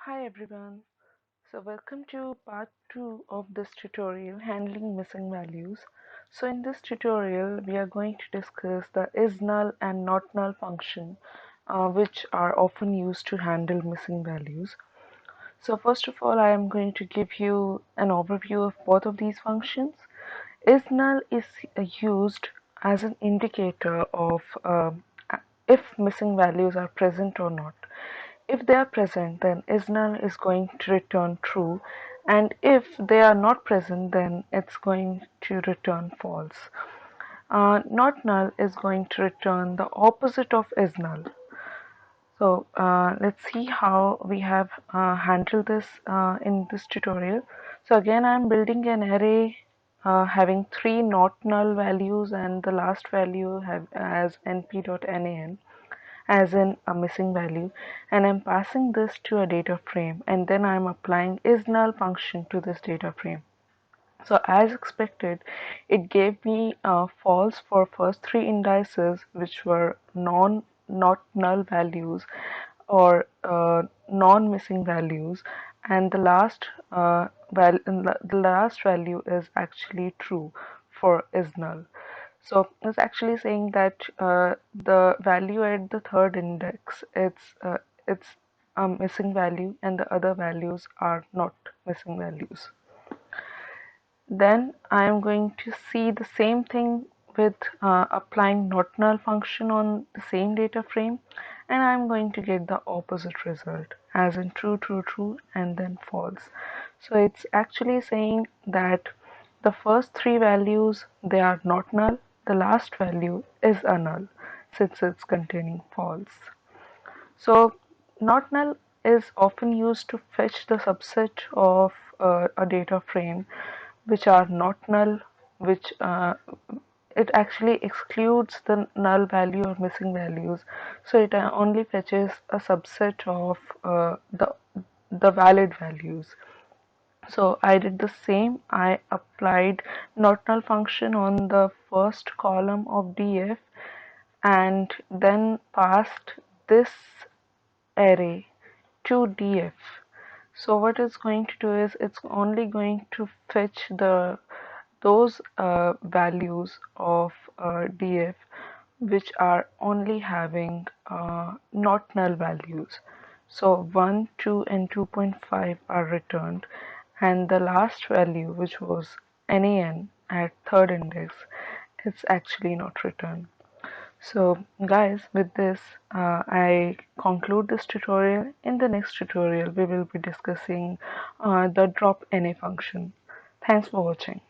Hi everyone. Welcome to part 2 of this tutorial handling missing values. In this tutorial we are going to discuss the isNull and notnull function which are often used to handle missing values. So first of all I am going to give you an overview of both of these functions. Isnull is used as an indicator of if missing values are present or not. If they are present, then isNull is going to return true, and if they are not present, then it's going to return false. Not null is going to return the opposite of isNull. Let's see how we have handled this in this tutorial. So again, I'm building an array having three not null values and the last value have as np.nan as in a missing value, and I'm passing this to a data frame, and then I'm applying isNull function to this data frame. So as expected, it gave me false for first three indices, which were not null values or non-missing values, and the last value is actually true for isNull. So it's actually saying that the value at the third index it's a missing value and the other values are not missing values. Then I am going to see the same thing with applying not null function on the same data frame, and I'm going to get the opposite result as in true, true, true, and then false. So it's actually saying that the first three values, they are not null, the last value is a null since it's containing false. So not null is often used to fetch the subset of a data frame which are not null, which it actually excludes the null value or missing values. So it only fetches a subset of the valid values. So I did the same. I applied not null function on the first column of df and then passed this array to df. So what it's going to do is it's only going to fetch those values of df which are only having not null values. So 1, 2 and 2.5 are returned, and the last value, which was nan at third index, is actually not returned. So guys, with this I conclude this tutorial. In the next tutorial we will be discussing the drop na function. Thanks for watching.